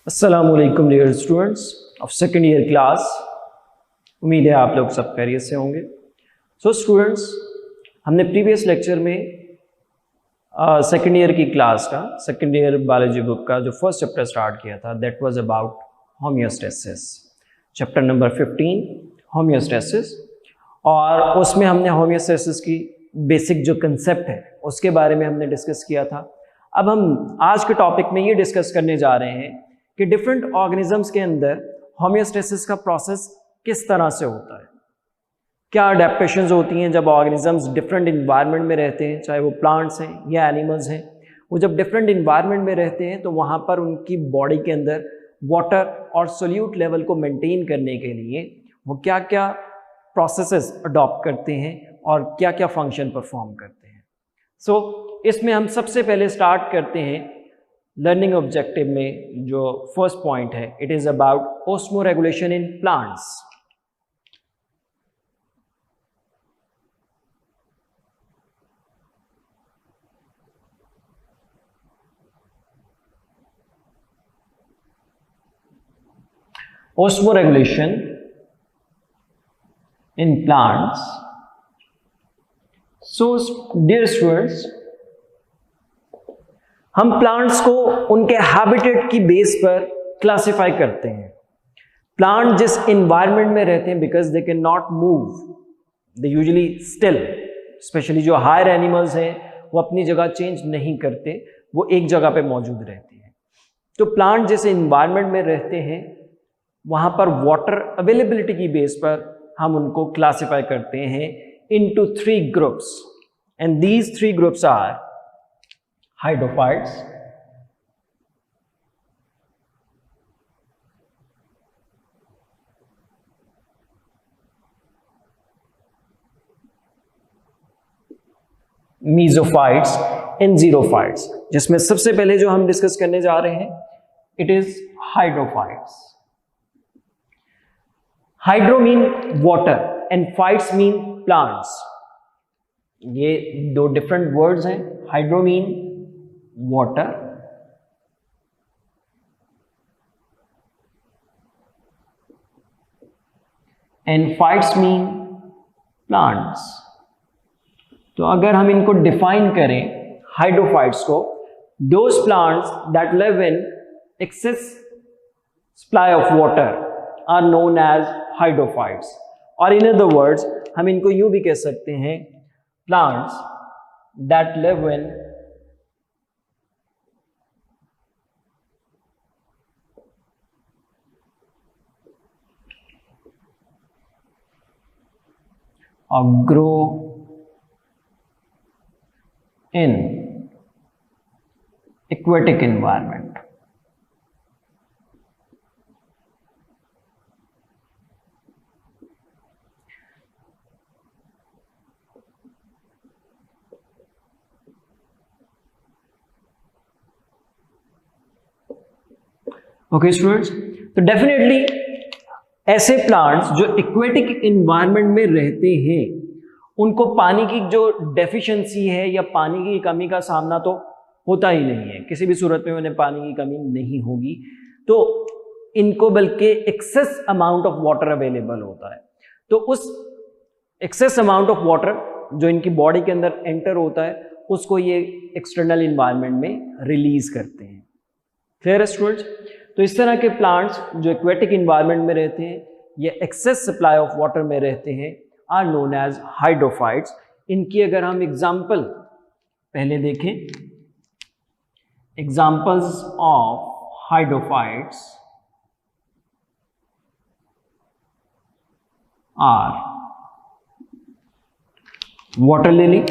अस्सलामुअलैकुम dear students of second year class. उम्मीद है आप लोग सब खैरियत से होंगे। सो स्टूडेंट्स, हमने प्रीवियस लेक्चर में सेकेंड ईयर की क्लास का सेकेंड ईयर बायोलॉजी बुक का जो फर्स्ट चैप्टर स्टार्ट किया था, that was about homeostasis, chapter number 15 homeostasis. और उसमें हमने होमियोस्टेसिस की बेसिक जो कंसेप्ट है उसके बारे में हमने डिस्कस किया था। अब हम आज के टॉपिक में ये डिस्कस करने जा रहे हैं कि डिफरेंट ऑर्गेनिजम्स के अंदर होमियोस्टेसिस का प्रोसेस किस तरह से होता है, क्या अडेप्टेशंस होती हैं जब ऑर्गेनिजम्स डिफरेंट इन्वायरमेंट में रहते हैं, चाहे वो प्लांट्स हैं या एनिमल्स हैं। वो जब डिफरेंट इन्वायरमेंट में रहते हैं तो वहाँ पर उनकी बॉडी के अंदर वाटर और सोल्यूट लेवल को मेंटेन करने के लिए वो क्या क्या प्रोसेसेस अडॉप्ट करते हैं और क्या क्या फंक्शन परफॉर्म करते हैं। सो इसमें हम सबसे पहले स्टार्ट करते हैं लर्निंग ऑब्जेक्टिव में जो फर्स्ट पॉइंट है, it is about osmoregulation in plants. Osmoregulation in plants. So dear students, हम प्लांट्स को उनके हैबिटेट की बेस पर क्लासिफाई करते हैं। प्लांट जिस इन्वायरमेंट में रहते हैं, because they can not move, they usually still, specially जो हायर एनिमल्स हैं वो अपनी जगह चेंज नहीं करते, वो एक जगह पे मौजूद रहते हैं। तो प्लांट जिस इन्वायरमेंट में रहते हैं वहाँ पर वाटर अवेलेबिलिटी की बेस पर हम उनको क्लासिफाई करते हैं into 3 groups, and these 3 groups are hydrophytes, mesophytes and xerophytes. जिसमें सबसे पहले जो हम डिस्कस करने जा रहे हैं it is hydrophytes. Hydro mean water and fights mean plants. ये दो डिफरेंट वर्ड्स हैं। Hydro mean water and fights mean plants. तो अगर हम इनको डिफाइन करें हाइड्रोफाइट्स को, those plants that live in excess supply of water are known as hydrophytes, और in other words हम इनको यूं भी कह सकते हैं plants that live in or grow in aquatic environment. Okay students, तो डेफिनेटली ऐसे प्लांट्स जो एक्वेटिक इन्वायरमेंट में रहते हैं उनको पानी की जो डेफिशिएंसी है या पानी की कमी का सामना तो होता ही नहीं है, किसी भी सूरत में उन्हें पानी की कमी नहीं होगी। तो इनको बल्कि excess amount of water available होता है। तो उस एक्सेस अमाउंट ऑफ वाटर जो इनकी बॉडी के अंदर एंटर होता है उसको ये एक्सटर्नल इन्वायरमेंट में रिलीज करते हैं। क्लियर है स्टूडेंट्स? तो इस तरह के प्लांट्स जो एक्वेटिक इन्वायरमेंट में रहते हैं या एक्सेस सप्लाई ऑफ वाटर में रहते हैं आर नोन एज हाइड्रोफाइट्स। इनकी अगर हम एग्जाम्पल पहले देखें, examples of hydrophytes are water lily,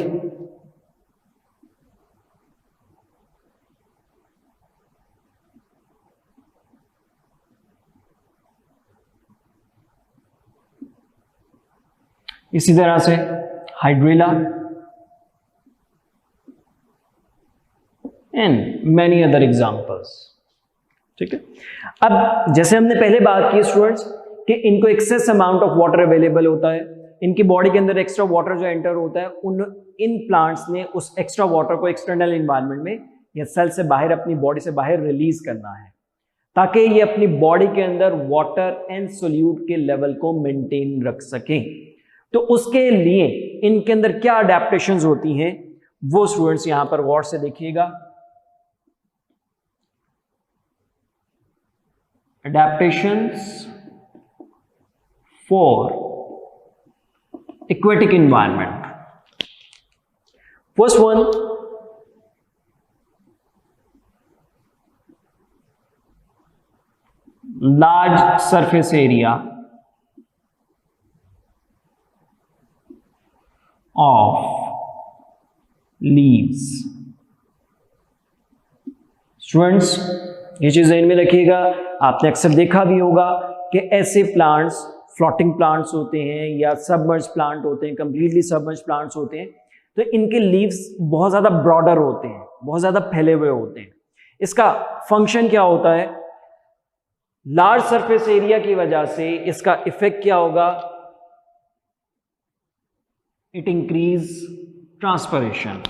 इसी तरह से hydrilla and many other examples. ठीक है, अब जैसे हमने पहले बात की स्टूडेंट्स कि इनको excess amount of water available होता है, इनकी बॉडी के अंदर एक्स्ट्रा वाटर जो एंटर होता है इन प्लांट्स ने उस एक्स्ट्रा वाटर को एक्सटर्नल इन्वायरमेंट में या सेल से बाहर अपनी बॉडी से बाहर रिलीज करना है ताकि ये अपनी बॉडी के अंदर वाटर एंड सोल्यूट के लेवल को मेंटेन रख सकें। तो उसके लिए इनके अंदर क्या अडेप्टेशंस होती हैं वो स्टूडेंट्स यहां पर गौर से देखिएगा। Adaptations for aquatic environment. First one, large surface area of leaves. Students ये चीज ध्यान में रखिएगा, आपने अक्सर देखा भी होगा कि ऐसे प्लांट्स फ्लोटिंग प्लांट्स होते हैं या सबमर्ज प्लांट होते हैं, कंप्लीटली सबमर्ज प्लांट्स होते हैं, तो इनके लीव्स बहुत ज़्यादा ब्रॉडर होते हैं, बहुत ज़्यादा फैले हुए होते हैं। इसका फंक्शन क्या होता है? लार्ज सरफेस एरिया की वजह से इसका इफेक्ट क्या होगा? It increase transpiration.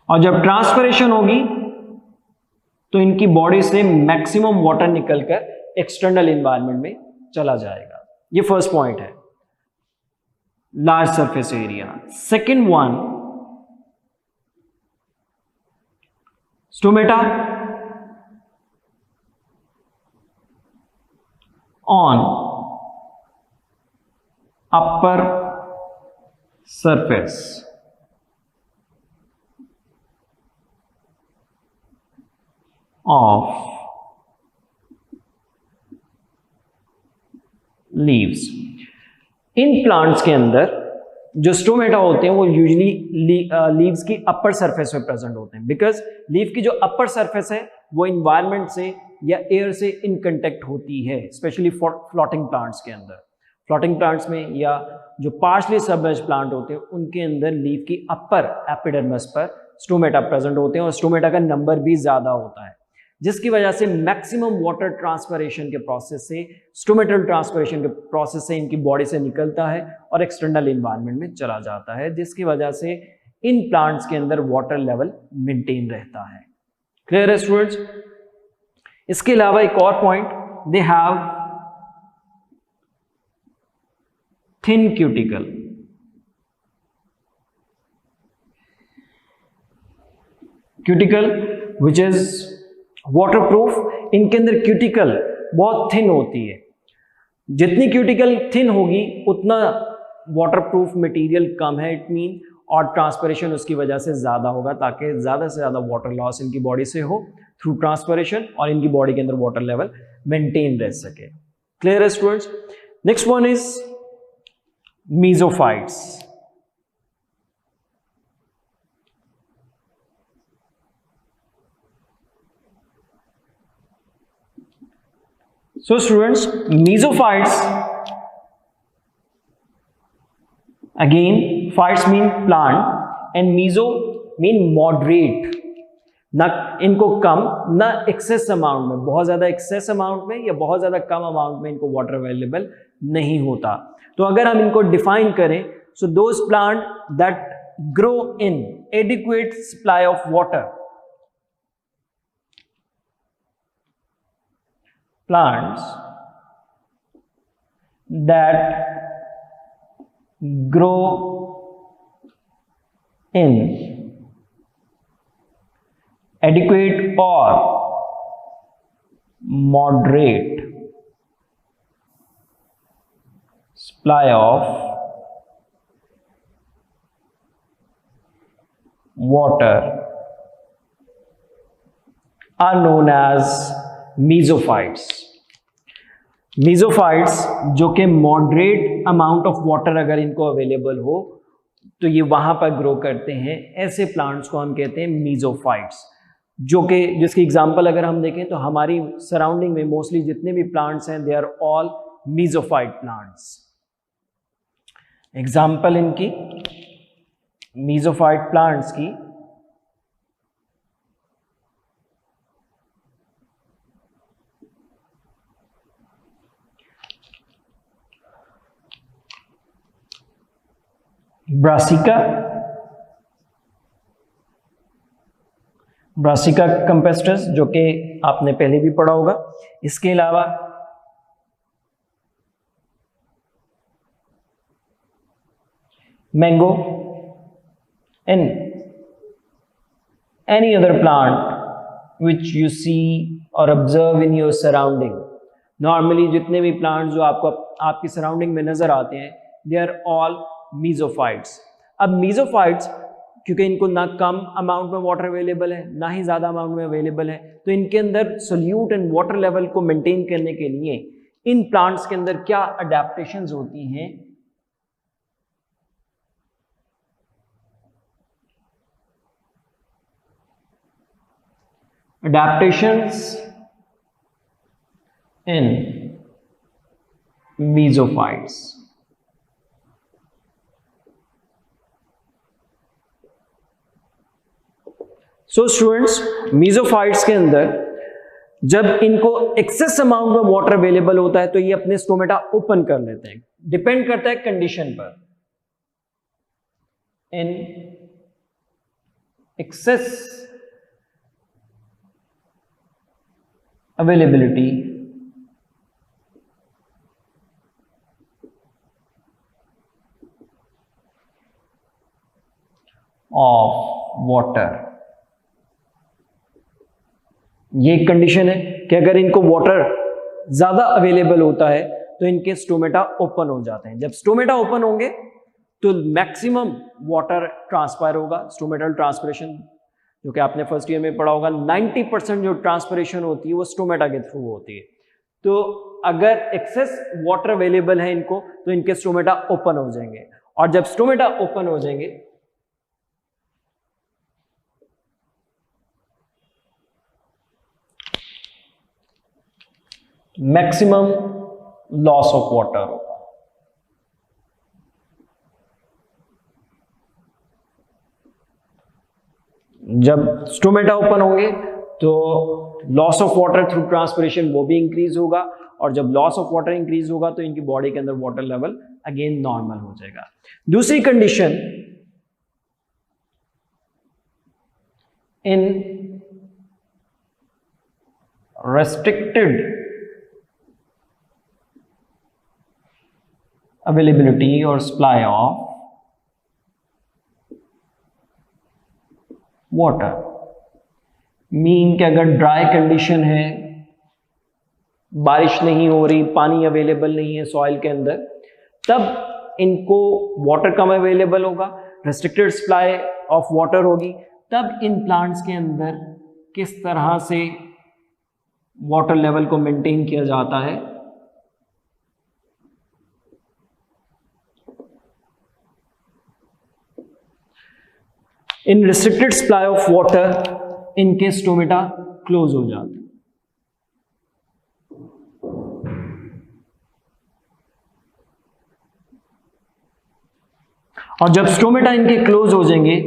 और जब ट्रांसपरेशन होगी तो इनकी बॉडी से मैक्सिमम वाटर निकलकर एक्सटर्नल एनवायरनमेंट में चला जाएगा। ये फर्स्ट पॉइंट है, large surface area. Second one, stomata on upper surface of leaves. In plants के अंदर जो स्टोमेटा होते हैं वो यूजुअली लीव्स की अपर सरफेस पे प्रेजेंट होते हैं, बिकॉज लीव की जो अपर सरफेस है वो इन्वायरमेंट से या एयर से इन कंटेक्ट होती है, स्पेशली फॉर फ्लोटिंग प्लांट्स के अंदर। फ्लोटिंग प्लांट्स में या जो पार्शली सबमर्ज प्लांट होते हैं उनके अंदर लीव की अपर एपिडर्मिस पर स्टोमेटा प्रेजेंट होते हैं और स्टोमेटा का नंबर भी ज्यादा होता है, जिसकी वजह से मैक्सिमम वाटर ट्रांसपरेशन के प्रोसेस से, स्टोमेटल ट्रांसपरेशन के प्रोसेस से इनकी बॉडी से निकलता है और एक्सटर्नल एनवायरनमेंट में चला जाता है, जिसकी वजह से इन प्लांट्स के अंदर वाटर लेवल मेंटेन रहता है। क्लियर है स्टूडेंट्स? इसके अलावा एक और point, they have thin cuticle. Cuticle which is waterproof. इनके अंदर क्यूटिकल बहुत थिन होती है, जितनी क्यूटिकल थिन होगी उतना वाटरप्रूफ मटेरियल कम है, इट मीन, और ट्रांसपरेशन उसकी वजह से ज्यादा होगा, ताकि ज्यादा से ज्यादा वाटर लॉस इनकी बॉडी से हो थ्रू ट्रांसपरेशन और इनकी बॉडी के अंदर वाटर लेवल मेंटेन रह सके। क्लियर है students? Next one is mesophytes. So students, mesophytes, again phytes mean plant and meso mean moderate, ना इनको कम ना एक्सेस अमाउंट में, बहुत ज्यादा एक्सेस अमाउंट में या बहुत ज्यादा कम अमाउंट में इनको वाटर अवेलेबल नहीं होता। तो अगर हम इनको डिफाइन करें, so those plant that grow in adequate supply of water, plants that grow in adequate or moderate supply of water are known as mesophytes. Mesophytes जो कि मॉडरेट अमाउंट ऑफ वाटर अगर इनको अवेलेबल हो तो ये वहां पर ग्रो करते हैं, ऐसे प्लांट्स को हम कहते हैं मीजोफाइट्स। जो कि जिसकी एग्जांपल अगर हम देखें तो हमारी सराउंडिंग में मोस्टली जितने भी प्लांट्स हैं they are all mesophyte plants. Example इनकी मीजोफाइट प्लांट्स की, ब्रासिका, ब्रासिका कैम्पेस्ट्रस जो कि आपने पहले भी पढ़ा होगा। इसके अलावा mango and any other plant which you see और observe in your surrounding. Normally जितने भी प्लांट जो आपको आपकी सराउंडिंग में नजर आते हैं, दे आर ऑल मीजोफाइट्स। अब मीजोफाइट्स क्योंकि इनको ना कम अमाउंट में वाटर अवेलेबल है ना ही ज़्यादा अमाउंट में अवेलेबल है, तो इनके अंदर सोल्यूट एंड वाटर लेवल को मेंटेन करने के लिए इन प्लांट्स के अंदर क्या अडेप्टेशंस होती हैं। अडेप्टेशंस इन मीजोफाइट्स। सो स्टूडेंट्स, मीजोफाइट्स के अंदर जब इनको एक्सेस अमाउंट में वाटर अवेलेबल होता है तो ये अपने स्टोमेटा ओपन कर लेते हैं। डिपेंड करता है कंडीशन पर। In excess availability of water, ये एक कंडीशन है कि अगर इनको वाटर ज्यादा अवेलेबल होता है तो इनके स्टोमेटा ओपन हो जाते हैं। जब स्टोमेटा ओपन होंगे तो मैक्सिमम वाटर ट्रांसफर होगा। स्टोमेटल ट्रांसपिरेशन जो कि आपने फर्स्ट ईयर में पढ़ा होगा, 90% जो ट्रांसपिरेशन होती है वो स्टोमेटा के थ्रू होती है। तो अगर एक्सेस वाटर अवेलेबल है इनको तो इनके स्टोमेटा ओपन हो जाएंगे, और जब स्टोमेटा ओपन हो जाएंगे मैक्सिमम लॉस ऑफ वाटर होगा। जब स्टोमेटा ओपन होंगे तो loss of water through transpiration वो भी इंक्रीज होगा, और जब लॉस ऑफ वाटर इंक्रीज होगा तो इनकी बॉडी के अंदर वाटर लेवल अगेन नॉर्मल हो जाएगा। दूसरी condition, in restricted availability or supply of water, mean कि अगर ड्राई कंडीशन है, बारिश नहीं हो रही, पानी अवेलेबल नहीं है सॉइल के अंदर, तब इनको वाटर कम अवेलेबल होगा, रेस्ट्रिक्टेड सप्लाई ऑफ वाटर होगी। तब इन प्लांट्स के अंदर किस तरह से वाटर लेवल को मेंटेन किया जाता है, इन रिस्ट्रिक्टेड सप्लाई ऑफ वाटर इनके स्टोमेटा क्लोज हो जाते हैं। और जब स्टोमेटा इनके क्लोज हो जाएंगे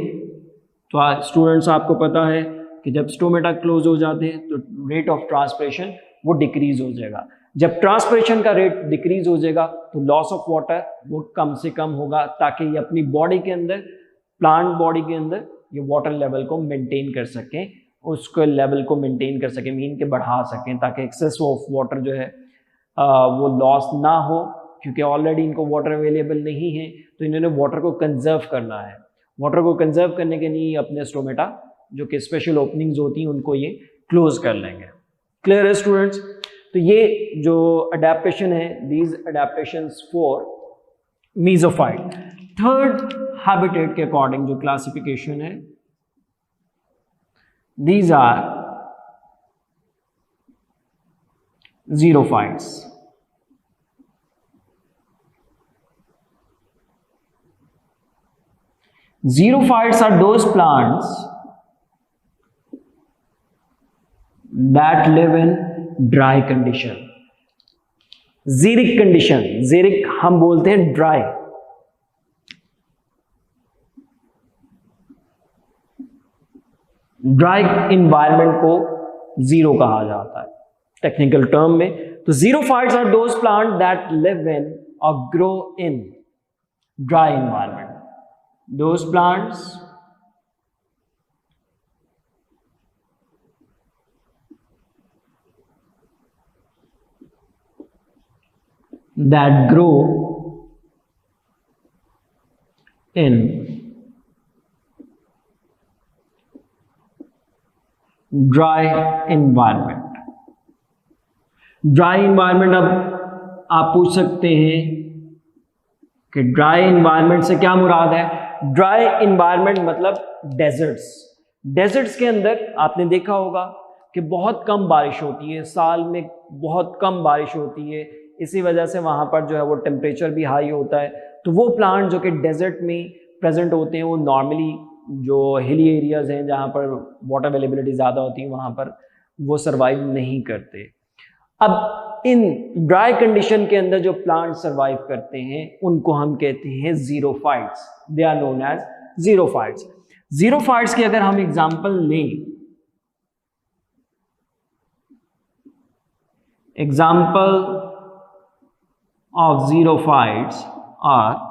तो स्टूडेंट्स आपको पता है कि जब स्टोमेटा क्लोज हो जाते हैं तो रेट ऑफ ट्रांसपिरेशन वो डिक्रीज हो जाएगा। जब ट्रांसपिरेशन का रेट डिक्रीज हो जाएगा तो लॉस ऑफ वाटर वो कम से कम होगा, ताकि ये अपनी बॉडी के अंदर, प्लांट बॉडी के अंदर ये वाटर लेवल को मेंटेन कर सकें, उसको लेवल को मेंटेन कर सकें, मीन के बढ़ा सकें, ताकि एक्सेस ऑफ वाटर जो है वो लॉस ना हो, क्योंकि ऑलरेडी इनको वाटर अवेलेबल नहीं है तो इन्होंने वाटर को कंजर्व करना है। वाटर को कंजर्व करने के लिए अपने स्टोमेटा जो कि स्पेशल ओपनिंग्स होती हैं उनको ये क्लोज कर लेंगे। क्लियर है स्टूडेंट्स? तो ये जो अडेप्टेशन है, these adaptations for mesophyte. Third habitat के अकॉर्डिंग जो क्लासिफिकेशन है, these are xerophytes. Xerophytes are those plants that live in dry condition. Xeric condition, xeric हम बोलते हैं ड्राई। ड्राई इन्वायरमेंट को जीरो कहा जाता है टेक्निकल टर्म में। तो xerophytes are those plants that live in or grow in dry environment. those plants that grow in dry environment. Dry environment, अब आप पूछ सकते हैं कि ड्राई इन्वायरमेंट से क्या मुराद है। ड्राई इन्वायरमेंट मतलब डेजर्ट्स। डेजर्ट्स के अंदर आपने देखा होगा कि बहुत कम बारिश होती है, साल में बहुत कम बारिश होती है, इसी वजह से वहाँ पर जो है वो टेम्परेचर भी हाई होता है। तो वो प्लांट जो कि डेजर्ट में प्रेजेंट होते हैं वो नॉर्मली जो हिली एरियाज़ हैं जहाँ पर वाटर अवेलेबिलिटी ज़्यादा होती है वहाँ पर वो सर्वाइव नहीं करते। अब इन ड्राई कंडीशन के अंदर जो प्लांट सर्वाइव करते हैं उनको हम कहते हैं xerophytes. They are known as xerophytes. Xerophytes की अगर हम एग्जांपल लें, example of xerophytes are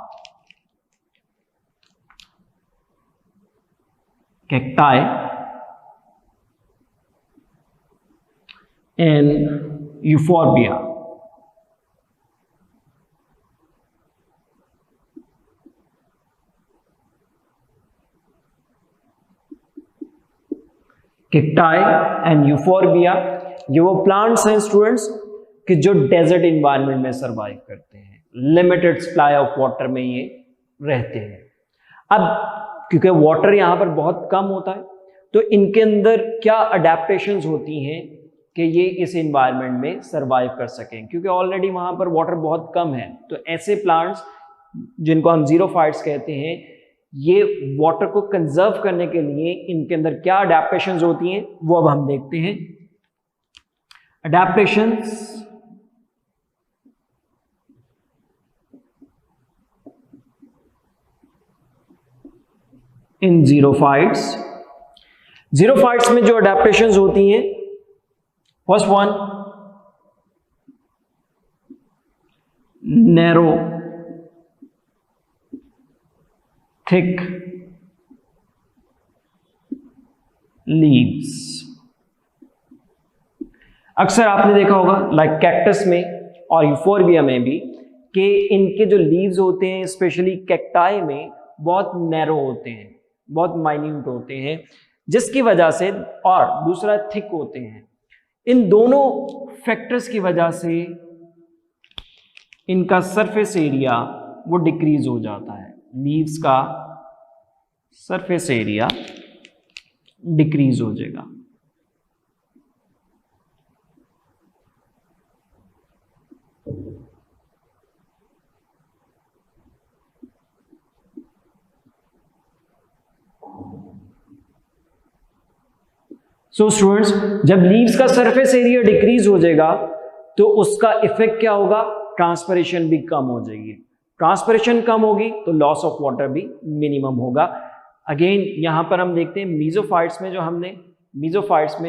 cacti and euphorbia. Cacti and euphorbia ये वो प्लांट्स हैं स्टूडेंट्स कि जो डेजर्ट इन्वायरमेंट में सरवाइव करते हैं, लिमिटेड सप्लाई ऑफ वाटर में ये रहते हैं। अब क्योंकि वाटर यहाँ पर बहुत कम होता है तो इनके अंदर क्या अडेप्टेशंस होती हैं कि ये इस इन्वायरमेंट में सरवाइव कर सकें, क्योंकि ऑलरेडी वहाँ पर वाटर बहुत कम है। तो ऐसे प्लांट्स जिनको हम ज़ीरोफाइट्स कहते हैं, ये वाटर को कंजर्व करने के लिए इनके अंदर क्या अडेप्टेशंस होती हैं वो अब हम देखते हैं। अडेप्टेशंस इन ज़ीरोफाइट्स। ज़ीरोफाइट्स में जो अडेप्टेशंस होती हैं, first one narrow thick leaves. अक्सर आपने देखा होगा लाइक कैक्टस में और यूफोर्बिया में भी कि इनके जो लीव्स होते हैं स्पेशली कैक्टाई में बहुत नैरो होते हैं, बहुत माइन्यूट होते हैं, जिसकी वजह से, और दूसरा थिक होते हैं। इन दोनों फैक्टर्स की वजह से इनका सरफेस एरिया वो डिक्रीज हो जाता है। लीव्स का सरफेस एरिया डिक्रीज हो जाएगा। सो स्टूडेंट्स, जब लीव्स का सरफेस एरिया डिक्रीज हो जाएगा तो उसका इफेक्ट क्या होगा, ट्रांसपिरेशन भी कम हो जाएगी। ट्रांसपिरेशन कम होगी तो लॉस ऑफ वाटर भी मिनिमम होगा। अगेन यहां पर हम देखते हैं मीजोफाइट्स में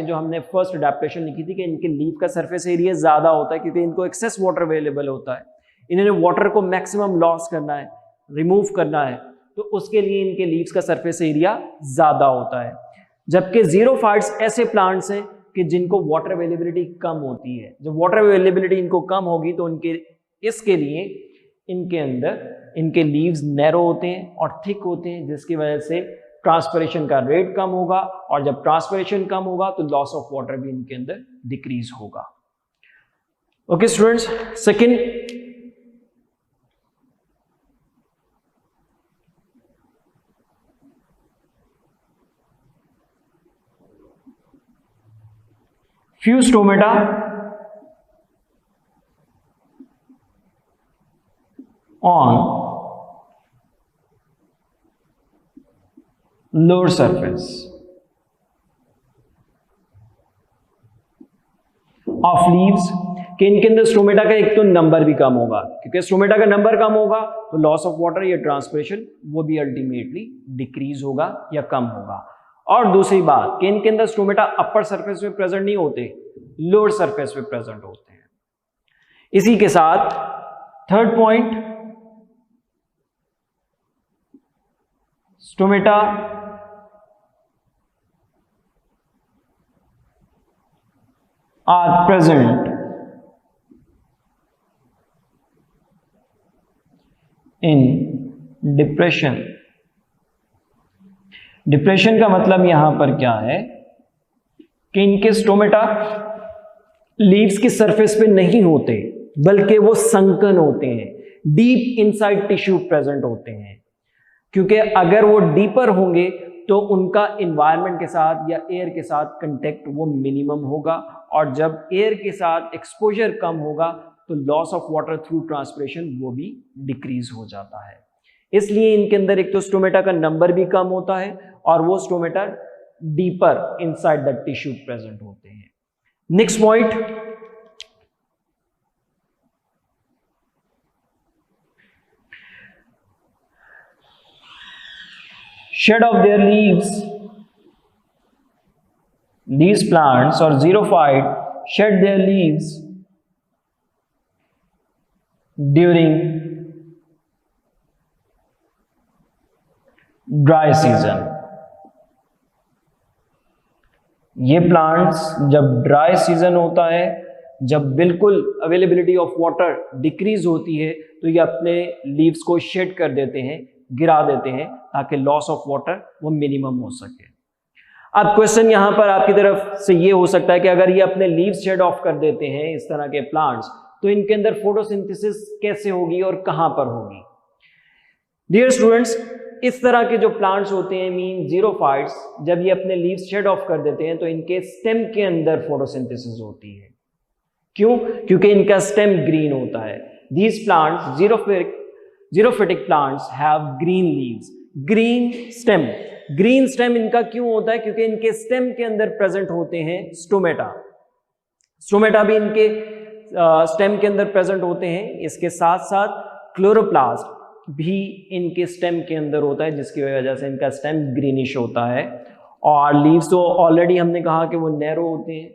जो हमने फर्स्ट अडेप्टेशन लिखी थी कि इनके लीव का सरफेस एरिया ज्यादा होता है क्योंकि इनको एक्सेस वाटर अवेलेबल होता है। इन्होंने वाटर को मैक्सिमम लॉस करना है, रिमूव करना है, तो उसके लिए इनके लीव्स का सरफेस एरिया ज्यादा होता है। जबकि ज़ीरोफाइट्स ऐसे प्लांट्स हैं कि जिनको वाटर अवेलेबिलिटी कम होती है। जब वाटर अवेलेबिलिटी इनको कम होगी तो इसके लिए इनके अंदर इनके लीव्स नैरो होते हैं और थिक होते हैं, जिसकी वजह से ट्रांसपिरेशन का रेट कम होगा, और जब ट्रांसपिरेशन कम होगा तो लॉस ऑफ वाटर भी इनके अंदर डिक्रीज होगा। Okay students, second, few stomata on lower surface of leaves कि इनके अंदर स्टोमेटा का एक तो नंबर भी कम होगा, क्योंकि स्टोमेटा का नंबर कम होगा तो लॉस ऑफ वाटर या ट्रांसपिरेशन वो भी अल्टीमेटली डिक्रीज होगा या कम होगा। और दूसरी बात कि इनके अंदर स्टोमेटा अपर सरफेस पे प्रेजेंट नहीं होते, लोअर सरफेस पे प्रेजेंट होते हैं। इसी के साथ third point, stomata are present in depression. Depression का मतलब यहां पर क्या है कि इनके स्टोमेटा लीव्स की सरफेस पे नहीं होते, बल्कि वो संकन होते हैं, डीप इनसाइड टिश्यू प्रेजेंट होते हैं। क्योंकि अगर वो डीपर होंगे तो उनका इन्वायरमेंट के साथ या एयर के साथ कंटेक्ट वो मिनिमम होगा, और जब एयर के साथ एक्सपोजर कम होगा तो loss of water through transpiration वो भी डिक्रीज हो जाता है। इसलिए इनके अंदर एक तो स्टोमेटा का नंबर भी कम होता है और वो stomata deeper inside the tissue present होते हैं। Next point, shed of their leaves. These plants or xerophyte shed their leaves during dry season. ये प्लांट्स जब ड्राई सीजन होता है, जब बिल्कुल अवेलेबिलिटी ऑफ वाटर डिक्रीज होती है, तो ये अपने लीव्स को शेड कर देते हैं, गिरा देते हैं, ताकि लॉस ऑफ वाटर वो मिनिमम हो सके। अब क्वेश्चन यहां पर आपकी तरफ से ये हो सकता है कि अगर ये अपने लीव्स शेड ऑफ कर देते हैं इस तरह के प्लांट्स, तो इनके अंदर फोटोसिंथेसिस कैसे होगी और कहां पर होगी? डियर स्टूडेंट्स, इस तरह के जो प्लांट्स होते हैं मीन जीरोफाइट्स, जब ये अपने लीव्स शेड ऑफ कर देते हैं तो इनके स्टेम के अंदर फोटोसिंथेसिस होती है। क्यों? क्योंकि इनका स्टेम ग्रीन होता है। These plants xerophytic plants have green leaves, green stem. Green stem इनका क्यों होता है? क्योंकि इनके स्टेम के अंदर प्रेजेंट होते हैं स्टोमेटा। स्टोमेटा भी इनके स्टेम के अंदर प्रेजेंट होते हैं। इसके साथ साथ क्लोरोप्लास्ट भी इनके स्टेम के अंदर होता है, जिसकी वजह से इनका स्टेम ग्रीनिश होता है। और लीव्स तो ऑलरेडी हमने कहा कि वो नैरो होते हैं,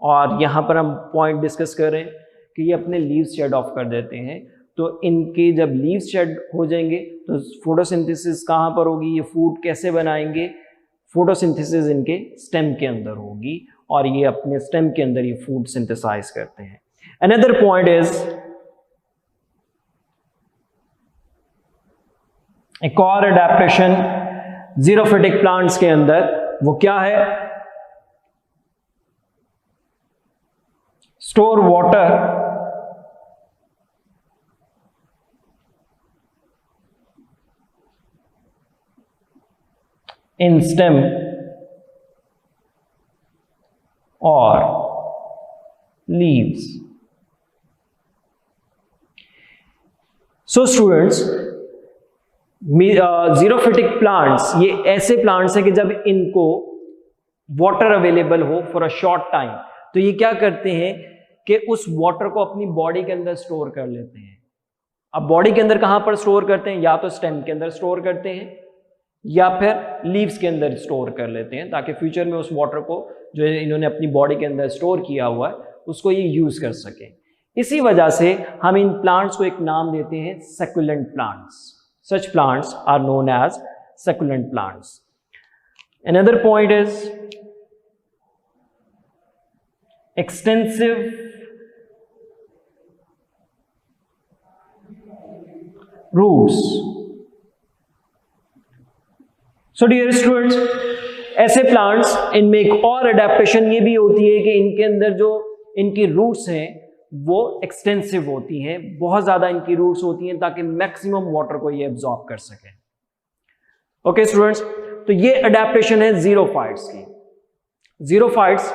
और यहाँ पर हम पॉइंट डिस्कस कर रहे हैं कि ये अपने लीव्स शेड ऑफ कर देते हैं। तो इनके जब लीव्स शेड हो जाएंगे तो फोटोसिंथेसिस कहाँ पर होगी? ये फूड कैसे बनाएंगे? फोटोसिंथेसिस इनके स्टेम के अंदर होगी, और ये अपने स्टेम के अंदर ये फूड सिंथेसाइज करते हैं। अनदर पॉइंट इज, एक और अडेप्टेशन जीरोफिटिक प्लांट्स के अंदर, वो क्या है? Store water in stem or leaves. So students, xerophytic plants ये ऐसे प्लांट्स हैं कि जब इनको वाटर अवेलेबल हो फॉर अ शॉर्ट टाइम, तो ये क्या करते हैं कि उस वाटर को अपनी बॉडी के अंदर स्टोर कर लेते हैं। अब बॉडी के अंदर कहां पर स्टोर करते हैं? या तो स्टेम के अंदर स्टोर करते हैं या फिर लीव्स के अंदर स्टोर कर लेते हैं, ताकि फ्यूचर में उस वाटर को जो इन्होंने अपनी बॉडी के अंदर स्टोर किया हुआ है उसको ये यूज कर सके। इसी वजह से हम इन प्लांट्स को एक नाम देते हैं succulent plants. Such plants are known as succulent plants. Another point is extensive roots. So dear students, ऐसे प्लांट्स इनमें एक और अडेप्टेशन ये भी होती है कि इनके अंदर जो इनकी रूट्स हैं वो एक्सटेंसिव होती हैं, बहुत ज्यादा इनकी रूट्स होती हैं, ताकि मैक्सिमम वाटर को ये एब्जॉर्ब कर सकें। ओके स्टूडेंट्स, तो ये अडेप्टेशन है जीरोफाइट्स की। जीरोफाइट्स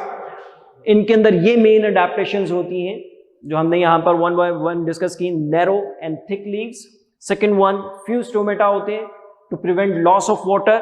इनके अंदर ये मेन अडेप्टेशंस होती हैं जो हमने यहां पर वन बाय वन डिस्कस की। Narrow and thick leaves. Second one, few stomata होते हैं to prevent loss of water,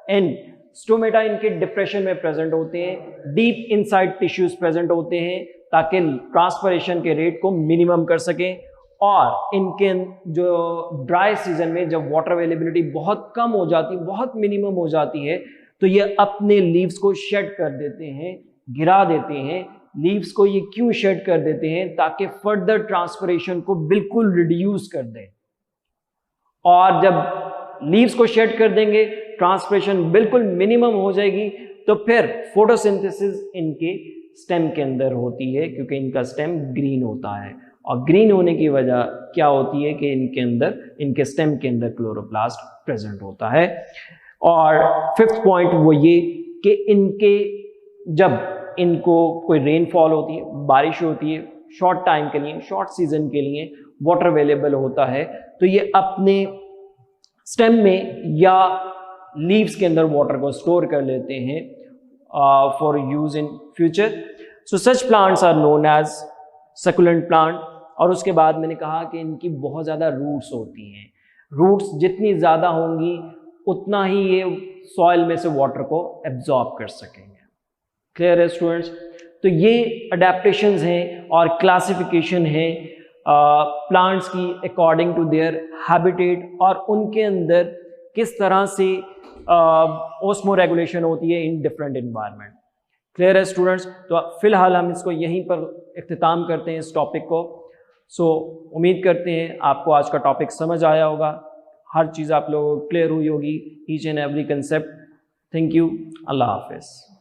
and stomata इनके डिप्रेशन में प्रेजेंट होते हैं, डीप इनसाइड टिश्यूज प्रेजेंट होते हैं, ताकि ट्रांसपिरेशन के रेट को मिनिमम कर सकें। और इनके जो ड्राई सीजन में जब वाटर अवेलेबिलिटी बहुत कम हो जाती है, बहुत मिनिमम हो जाती है, तो ये अपने लीव्स को शेड कर देते हैं, गिरा देते हैं। लीव्स को ये क्यों शेड कर देते हैं? ताकि फर्दर ट्रांसपिरेशन को बिल्कुल रिड्यूस कर दें। और जब लीव्स को शेड कर देंगे, ट्रांसपिरेशन बिल्कुल मिनिमम हो जाएगी, तो फिर फोटोसिंथेसिस इनके स्टेम के अंदर होती है, क्योंकि इनका स्टेम ग्रीन होता है। और ग्रीन होने की वजह क्या होती है कि इनके स्टेम के अंदर क्लोरोप्लास्ट प्रेजेंट होता है। और फिफ्थ पॉइंट वो ये कि जब इनको कोई रेनफॉल होती है, बारिश होती है, शॉर्ट टाइम के लिए, शॉर्ट सीजन के लिए वाटर अवेलेबल होता है, तो ये अपने स्टेम में या लीव्स के अंदर वाटर को स्टोर कर लेते हैं for use in future. So such plants are known as succulent plant. और उसके बाद मैंने कहा कि इनकी बहुत ज़्यादा रूट्स होती हैं। रूट्स जितनी ज़्यादा होंगी उतना ही ये सॉइल में से वाटर को एब्जॉर्ब कर सकेंगे। क्लियर है स्टूडेंट्स? तो ये अडेप्टेशंस हैं और क्लासिफिकेशन है प्लांट्स की अकॉर्डिंग टू देयर हैबिटेट, और उनके अंदर किस तरह से ओस्मो रेगुलेशन होती है इन डिफरेंट एनवायरनमेंट। क्लियर है स्टूडेंट्स? तो फिलहाल हम इसको यहीं पर इख्तिताम करते हैं इस टॉपिक को। सो उम्मीद करते हैं आपको आज का टॉपिक समझ आया होगा, हर चीज़ आप लोगों को क्लियर हुई होगी, each and every concept. Thank you. अल्लाह हाफिज़।